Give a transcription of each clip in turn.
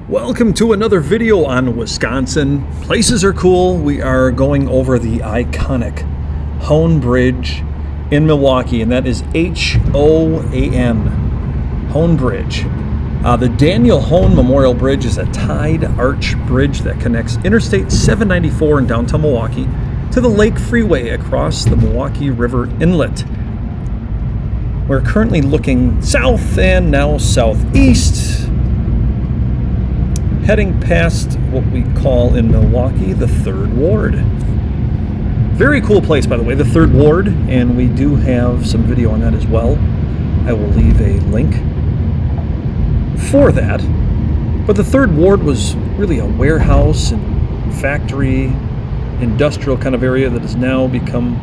Welcome to another video on Wisconsin. Places are cool. We are going over the iconic Hoan Bridge in Milwaukee, and that is H-O-A-N, Hoan Bridge. The Daniel Hoan Memorial Bridge is a tied arch bridge that connects Interstate 794 in downtown Milwaukee to the Lake Freeway across the Milwaukee River Inlet. We're currently looking south and now southeast, heading past what we call in Milwaukee the 3rd Ward. Very cool place, by the way, the 3rd Ward, and we do have some video on that as well. I will leave a link for that. But the 3rd Ward was really a warehouse and factory, industrial kind of area that has now become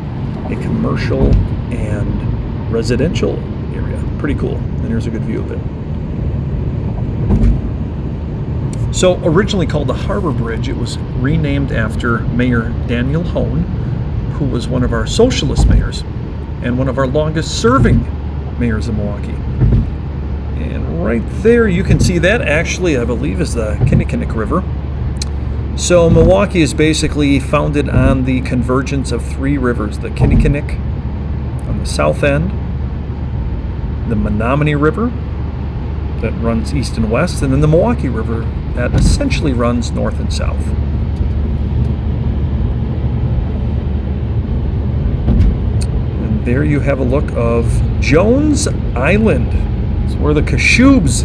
a commercial and residential area. Pretty cool. And here's a good view of it. So originally called the Harbor Bridge, it was renamed after Mayor Daniel Hoan, who was one of our socialist mayors and one of our longest serving mayors of Milwaukee. And right there you can see that actually, I believe, is the Kinnickinnic River. So Milwaukee is basically founded on the convergence of 3 rivers: the Kinnickinnic on the south end, the Menominee River that runs east and west, and then the Milwaukee River that essentially runs north and south. And there you have a look of Jones Island. It's where the Kashubs,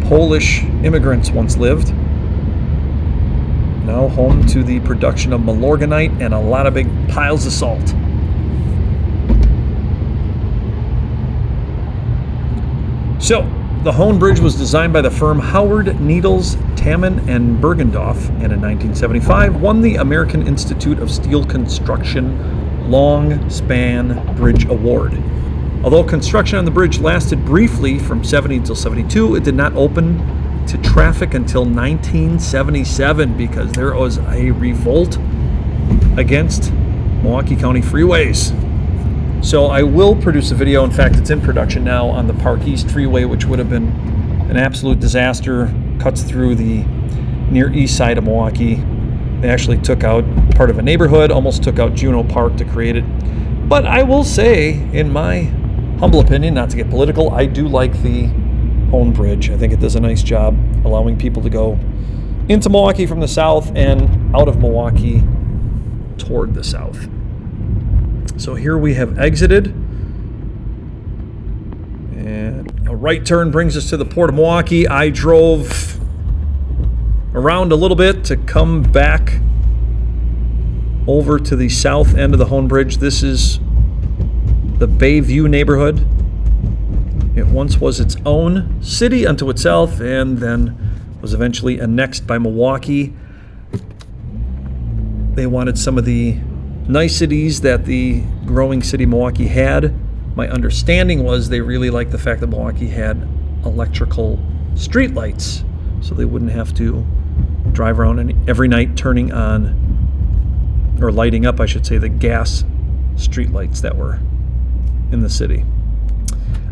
Polish immigrants, once lived. Now home to the production of Milorganite and a lot of big piles of salt. So, the Hoan Bridge was designed by the firm Howard, Needles, Tammen, and Bergendorf, and in 1975 won the American Institute of Steel Construction Long Span Bridge Award. Although construction on the bridge lasted briefly from 70 until 72, it did not open to traffic until 1977 because there was a revolt against Milwaukee County freeways. So I will produce a video, in fact it's in production now, on the Park East Freeway, which would have been an absolute disaster. Cuts through the near east side of Milwaukee. They actually took out part of a neighborhood, almost took out Juneau Park to create it. But I will say, in my humble opinion, not to get political, I do like the Hoan Bridge. I think it does a nice job allowing people to go into Milwaukee from the south and out of Milwaukee toward the south. So here we have exited, and a right turn brings us to the Port of Milwaukee. I drove around a little bit to come back over to the south end of the Hoan Bridge. This is the Bayview neighborhood. It once was its own city unto itself and then was eventually annexed by Milwaukee. They wanted some of the niceties that the growing city of Milwaukee had. My understanding was they really liked the fact that Milwaukee had electrical streetlights, so they wouldn't have to drive around every night turning on, or lighting up, I should say, the gas streetlights that were in the city.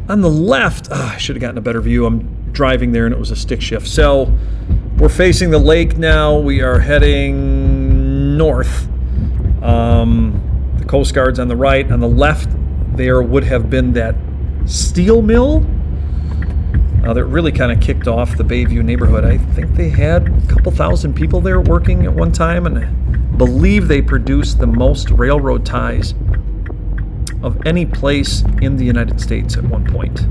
On the left, I should have gotten a better view. I'm driving there and it was a stick shift. So we're facing the lake now. We are heading north. The Coast Guard's on the right. On the left, there would have been that steel mill that really kind of kicked off the Bayview neighborhood. I think they had a couple thousand people there working at one time, and I believe they produced the most railroad ties of any place in the United States at one point.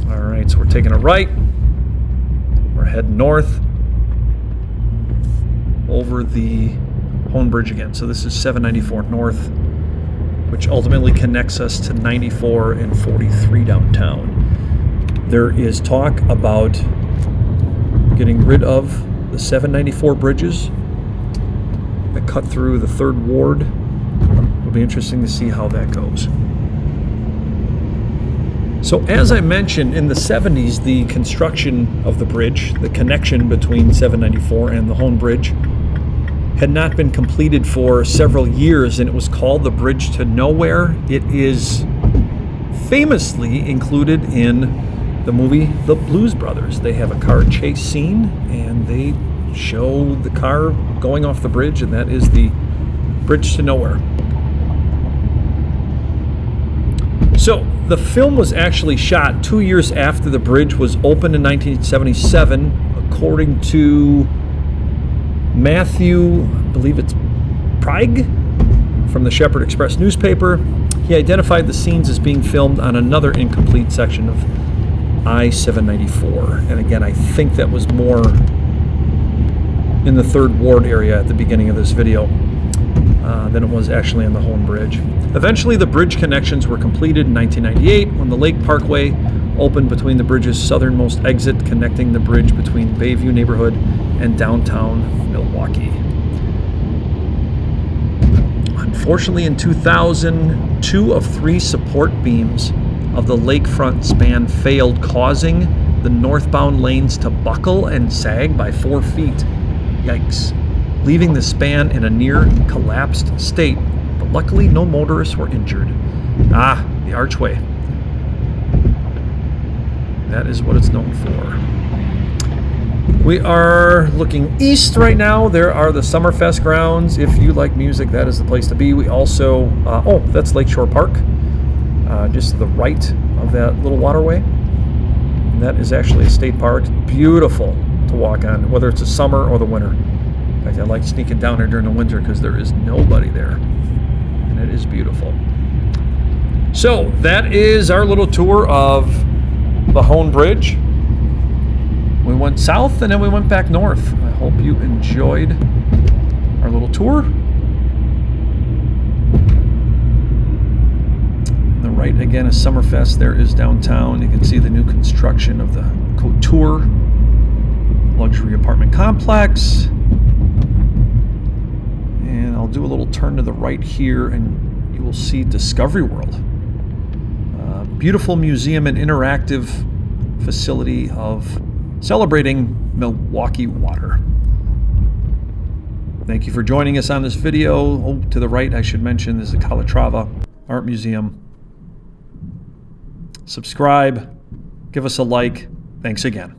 All right, so we're taking a right. We're heading north over the Hoan Bridge again. So this is 794 north, which ultimately connects us to 94 and 43 downtown. There is talk about getting rid of the 794 bridges that cut through the 3rd Ward. It'll be interesting to see how that goes. So as I mentioned, in the 70s, the construction of the bridge, the connection between 794 and the Hoan Bridge, had not been completed for several years, and it was called the Bridge to Nowhere. It is famously included in the movie The Blues Brothers. They have a car chase scene, and they show the car going off the bridge, and that is the bridge to nowhere. So the film was actually shot 2 years after the bridge was opened in 1977, according to Matthew, I believe it's Prague, from the Shepherd Express newspaper. He identified the scenes as being filmed on another incomplete section of I-794. And again, I think that was more in the 3rd Ward area at the beginning of this video than it was actually on the Hoan Bridge. Eventually, the bridge connections were completed in 1998 when the Lake Parkway opened between the bridge's southernmost exit, connecting the bridge between Bayview neighborhood and downtown Milwaukee. Unfortunately, in 2000, 2 of 3 support beams of the lakefront span failed, causing the northbound lanes to buckle and sag by 4 feet. Yikes. Leaving the span in a near collapsed state, but luckily no motorists were injured. Ah, the archway. That is what it's known for. We are looking east right now. There are the Summerfest grounds. If you like music, that is the place to be. We also, that's Lakeshore Park, just to the right of that little waterway. And that is actually a state park. Beautiful to walk on, whether it's the summer or the winter. In fact, I like sneaking down there during the winter because there is nobody there. And it is beautiful. So that is our little tour of the Hoan Bridge. We went south and then we went back north. I hope you enjoyed our little tour. On the right again is Summerfest. There is downtown. You can see the new construction of the Couture luxury apartment complex. And I'll do a little turn to the right here and you will see Discovery World. Beautiful museum and interactive facility of celebrating Milwaukee water. Thank you for joining us on this video. Oh, to the right, I should mention, is the Calatrava Art Museum. Subscribe, give us a like. Thanks again.